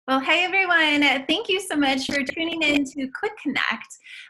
Well, hey everyone. Thank you so much for tuning in to Quick Connect.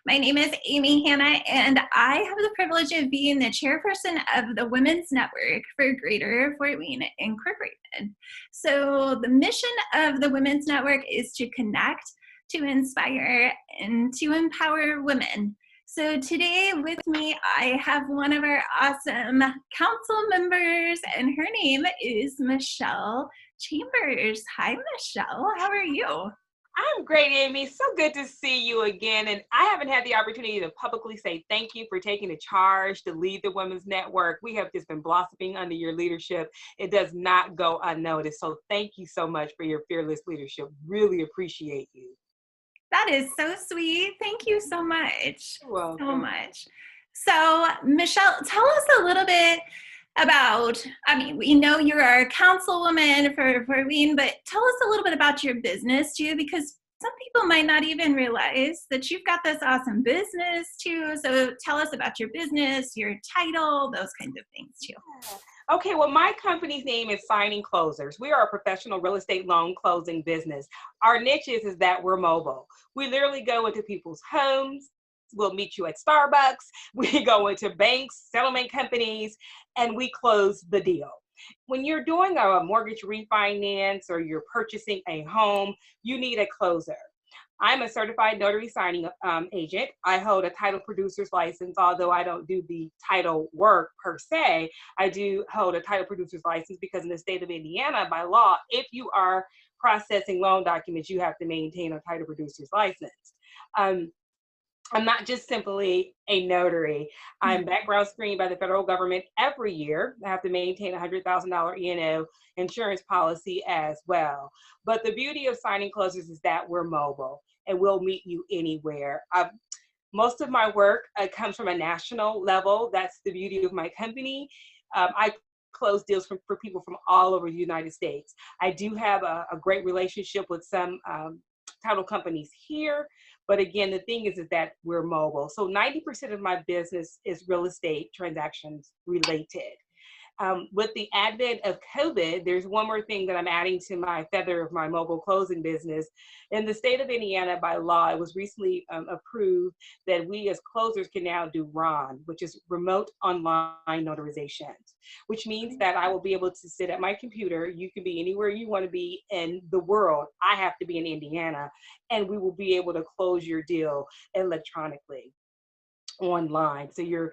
My name is Amy Hanna, and I have the privilege of being the chairperson of the Women's Network for Greater Fort Wayne Incorporated. So the mission of the Women's Network is to connect, to inspire, and to empower women. So today with me, I have one of our awesome council members, and her name is Michelle Chambers. Hi, Michelle. How are you? I'm great, Amy. So good to see you again. And I haven't had the opportunity to publicly say thank you for taking the charge to lead the Women's Network. We have just been blossoming under your leadership. It does not go unnoticed. So thank you so much for your fearless leadership. Really appreciate you. That is so sweet. Thank you so much. You're welcome. So much. So, Michelle, tell us a little bit about, we know you're our councilwoman for Fort Wayne, but tell us a little bit about your business too, because some people might not even realize that you've got this awesome business too. So tell us about your business, your title, those kinds of things too. Okay, well, my company's name is Signing Closers. We are a professional real estate loan closing business. Our niche is that we're mobile. We literally go into people's homes. We'll meet you at Starbucks. We go into banks, settlement companies, and we close the deal. When you're doing a mortgage refinance or you're purchasing a home, you need a closer. I'm a certified notary signing agent. I hold a title producer's license, although I don't do the title work per se. I do hold a title producer's license because in the state of Indiana, by law, if you are processing loan documents, you have to maintain a title producer's license. I'm not just simply a notary. I'm background screened by the federal government every year. I have to maintain a $100,000 E&O insurance policy as well. But the beauty of Signing Closers is that we're mobile and we'll meet you anywhere. Most of my work comes from a national level. That's the beauty of my company. I close deals for people from all over the United States. I do have a great relationship with some title companies here. But again, the thing is that we're mobile. So 90% of my business is real estate transactions related. With the advent of COVID, there's one more thing that I'm adding to my feather of my mobile closing business. In the state of Indiana, by law, it was recently approved that we as closers can now do RON, which is remote online notarizations, which means that I will be able to sit at my computer. You can be anywhere you want to be in the world. I have to be in Indiana, and we will be able to close your deal electronically online. So you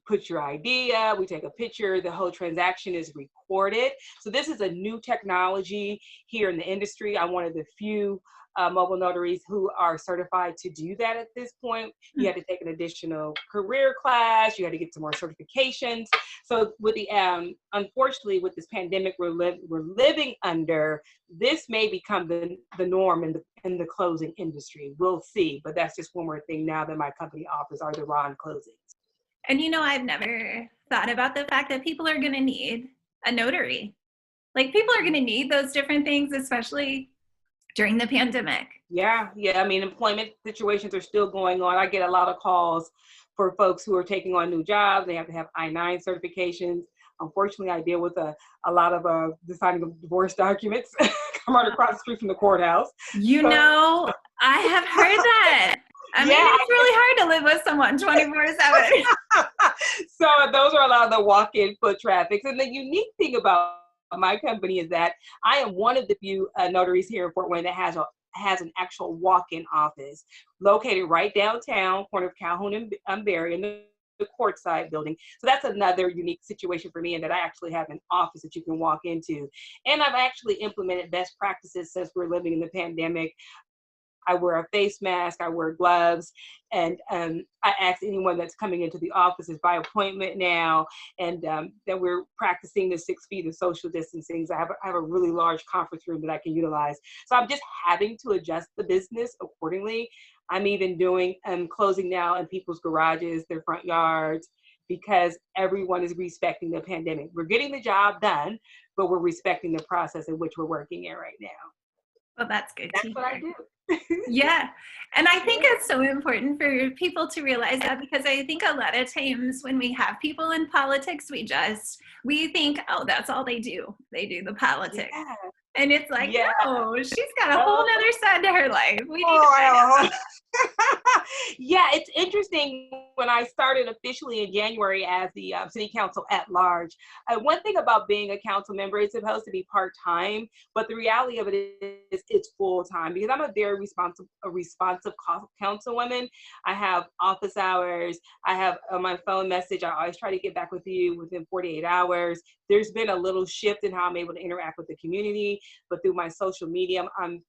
put your ID up, we take a picture, the whole transaction is recorded. So this is a new technology here in the industry. I'm one of the few mobile notaries who are certified to do that at this point. You had to take an additional career class, you had to get some more certifications. So with the unfortunately with this pandemic we're living under, this may become the norm in the closing industry. We'll see, but that's just one more thing now that my company offers are the RON closings. And I've never thought about the fact that people are going to need a notary. Like people are going to need those different things, especially during the pandemic. Yeah. Employment situations are still going on. I get a lot of calls for folks who are taking on new jobs. They have to have I-9 certifications. Unfortunately, I deal with a lot of the signing of divorce documents. I'm right across the street from the courthouse. I have heard that. It's really hard to live with someone 24/7. So those are a lot of the walk-in foot traffics. And the unique thing about my company is that I am one of the few notaries here in Fort Wayne that has an actual walk-in office located right downtown, corner of Calhoun and Berry in the courtside building. So that's another unique situation for me, in that I actually have an office that you can walk into. And I've actually implemented best practices since we're living in the pandemic. I wear a face mask, I wear gloves, and I ask anyone that's coming into the office is by appointment now, and that we're practicing the 6 feet of social distancing. So I have a really large conference room that I can utilize. So I'm just having to adjust the business accordingly. I'm even doing closing now in people's garages, their front yards, because everyone is respecting the pandemic. We're getting the job done, but we're respecting the process in which we're working in right now. Well, that's good. That's what I do. Yeah. And I think it's so important for people to realize that, because I think a lot of times when we have people in politics, we think, oh, that's all they do. They do the politics. Yeah. And it's like, Yeah. no, she's got a whole nother side to her life. We need to find Oh, out. yeah, it's interesting. When I started officially in January as the city council at large, one thing about being a council member, it's supposed to be part-time, but the reality of it is it's full-time, because I'm a very responsive councilwoman. I have office hours. I have my phone message. I always try to get back with you within 48 hours. There's been a little shift in how I'm able to interact with the community, but through my social media, I'm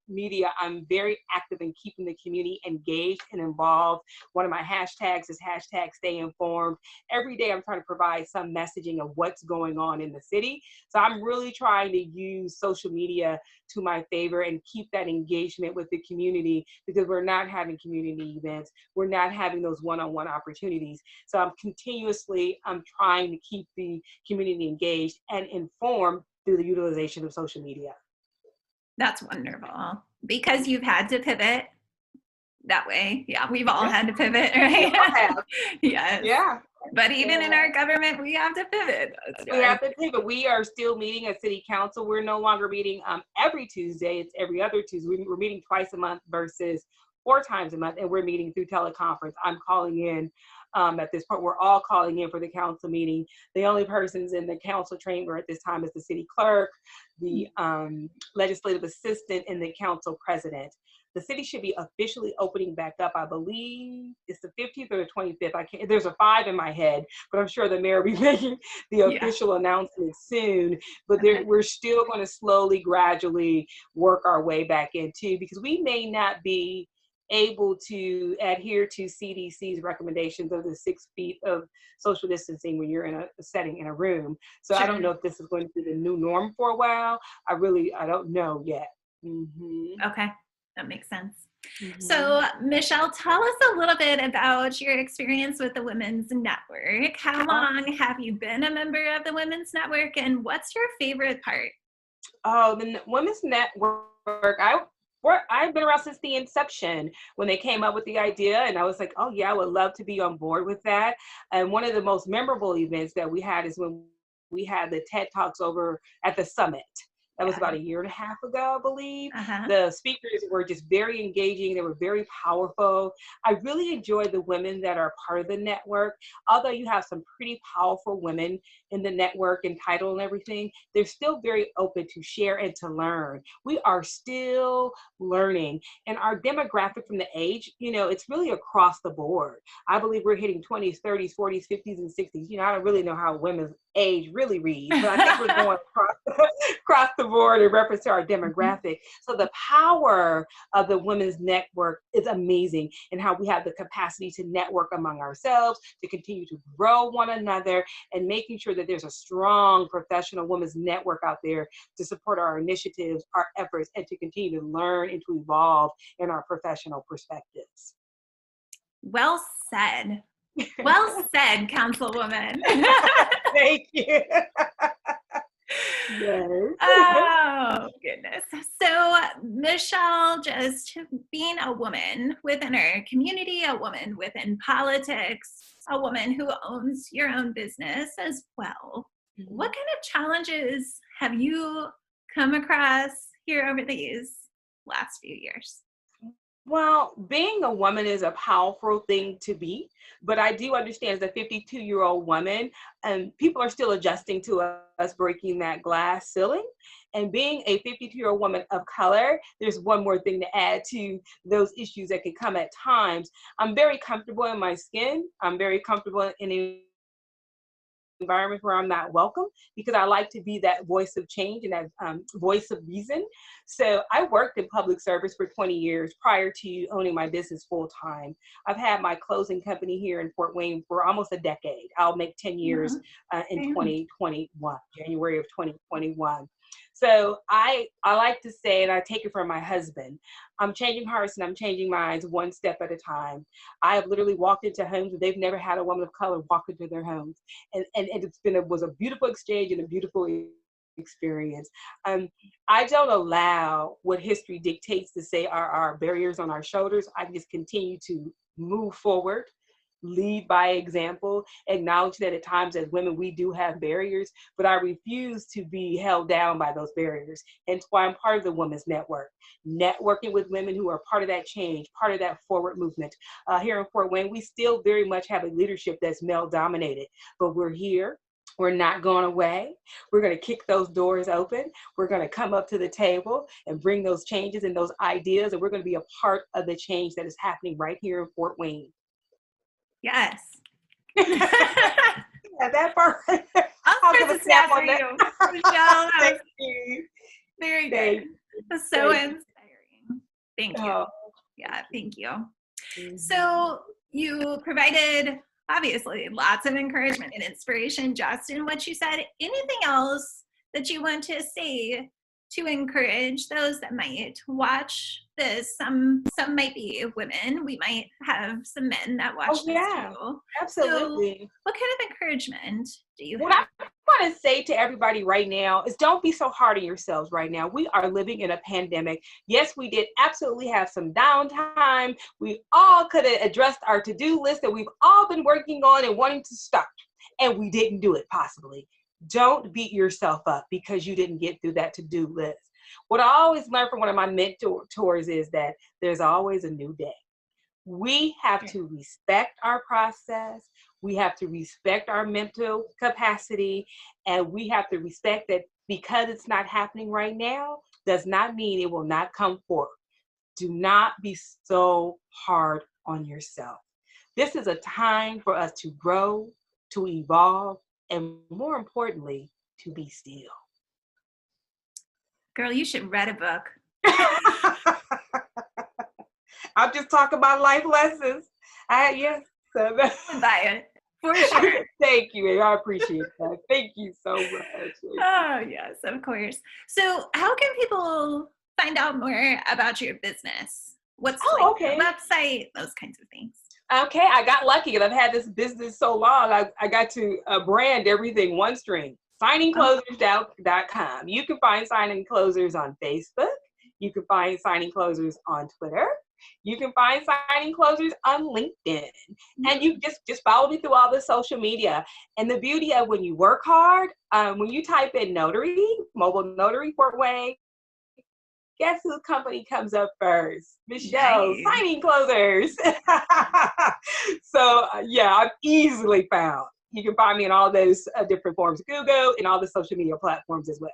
very active in keeping the community engaged and involved. One of my hashtags is hashtag stay informed. Every day I'm trying to provide some messaging of what's going on in the city. So I'm really trying to use social media to my favor and keep that engagement with the community, because we're not having community events. We're not having those one-on-one opportunities. So I'm trying to keep the community engaged and informed through the utilization of social media. That's wonderful, because you've had to pivot that way. Yeah, we've all Yeah. had to pivot, right? Yes. Yeah. But even in our government, we have to pivot. That's We right. have to pivot. We are still meeting at City Council. We're no longer meeting every Tuesday. It's every other Tuesday. We're meeting twice a month versus 4 times a month, and we're meeting through teleconference. I'm calling in at this point. We're all calling in for the council meeting. The only persons in the council chamber at this time is the city clerk, the legislative assistant, and the council president. The city should be officially opening back up. I believe it's the 15th or the 25th. There's a 5 in my head, but I'm sure the mayor will be making the official announcement soon. But we're still going to slowly, gradually work our way back into, because we may not be able to adhere to CDC's recommendations of the 6 feet of social distancing when you're in a setting in a room. So Sure. I don't know if this is going to be the new norm for a while. I don't know yet. Okay, that makes sense. Mm-hmm. So, Michelle, tell us a little bit about your experience with the Women's Network. How long have you been a member of the Women's Network, and what's your favorite part? Oh, the Women's Network, I've been around since the inception when they came up with the idea, and I was like, oh yeah, I would love to be on board with that. And one of the most memorable events that we had is when we had the TED Talks over at the summit. That was about 1.5 years ago, I believe. The speakers were just very engaging. They were very powerful. I really enjoyed the women that are part of the network. Although you have some pretty powerful women in the network and title and everything, they're still very open to share and to learn. We are still learning. And our demographic from the age, it's really across the board. I believe we're hitting 20s, 30s, 40s, 50s, and 60s. I don't really know how women's age really reads, but I think we're going across the board in reference to our demographic. So the power of the Women's Network is amazing, and how we have the capacity to network among ourselves, to continue to grow one another, and making sure that there's a strong professional women's network out there to support our initiatives, our efforts, and to continue to learn and to evolve in our professional perspectives. Well said. Well said, Councilwoman. Thank you. Yes. Oh, goodness. So, Michelle, just being a woman within our community, a woman within politics, a woman who owns your own business as well, what kind of challenges have you come across here over these last few years? Well, being a woman is a powerful thing to be, but I do understand as a 52-year-old woman, and people are still adjusting to us breaking that glass ceiling. And being a 52-year-old woman of color, there's one more thing to add to those issues that can come at times. I'm very comfortable in my skin. I'm very comfortable in environment where I'm not welcome, because I like to be that voice of change and that voice of reason. So I worked in public service for 20 years prior to owning my business full time. I've had my closing company here in Fort Wayne for almost a decade. I'll make 10 years in 2021, January of 2021. So I like to say, and I take it from my husband, I'm changing hearts and I'm changing minds one step at a time. I have literally walked into homes where they've never had a woman of color walk into their homes. And it was a beautiful exchange and a beautiful experience. I don't allow what history dictates to say are our barriers on our shoulders. I just continue to move forward, lead by example, acknowledge that at times as women we do have barriers, but I refuse to be held down by those barriers. And that's why I'm part of the Women's Network, networking with women who are part of that change, part of that forward movement. Here in Fort Wayne, we still very much have a leadership that's male dominated, but we're here. We're not going away. We're going to kick those doors open. We're going to come up to the table and bring those changes and those ideas, and we're going to be a part of the change that is happening right here in Fort Wayne. Yes. Yeah, that part. I'll give a snap for you, Michelle. Thank you. Very good. That's so inspiring. Thank you. Yeah, thank you. So you provided, obviously, lots of encouragement and inspiration just in what you said. Anything else that you want to say to encourage those that might watch this? Some might be women. We might have some men that watch this too. Absolutely. So what kind of encouragement do you have? What I want to say to everybody right now is don't be so hard on yourselves right now. We are living in a pandemic. Yes, we did absolutely have some downtime. We all could have addressed our to-do list that we've all been working on and wanting to start, and we didn't do it possibly. Don't beat yourself up because you didn't get through that to-do list. What I always learned from one of my mentors is that there's always a new day. We have to respect our process. We have to respect our mental capacity, and we have to respect that because it's not happening right now does not mean it will not come forth. Do not be so hard on yourself. This is a time for us to grow, to evolve, and more importantly, to be still. Girl, you should write a book. I'll just talk about life lessons. Yes. Buy it, for sure. Thank you. I appreciate that. Thank you so much. Oh, yes, of course. So how can people find out more about your business? What's your website, those kinds of things? Okay, I got lucky and I've had this business so long. I got to brand everything one string. SigningClosers.com. You can find Signing Closers on Facebook. You can find Signing Closers on Twitter. You can find Signing Closers on LinkedIn. And you just follow me through all the social media. And the beauty of when you work hard, when you type in notary, mobile notary Fort Wayne, guess whose company comes up first? Michelle, nice. Signing Closers. So yeah, I'm easily found. You can find me in all those different forms, Google, and all the social media platforms as well.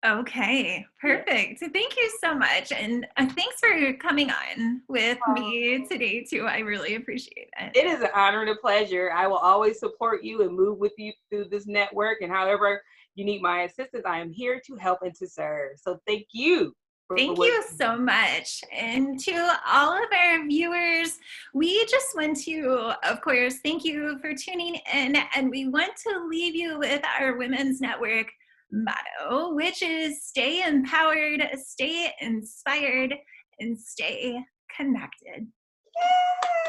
Okay, perfect. So thank you so much. And thanks for coming on with me today too. I really appreciate it. It is an honor and a pleasure. I will always support you and move with you through this network. And however you need my assistance, I am here to help and to serve. So thank you. Thank you so much. And to all of our viewers, we just want to, of course, thank you for tuning in. And we want to leave you with our Women's Network motto, which is stay empowered, stay inspired, and stay connected. Yay!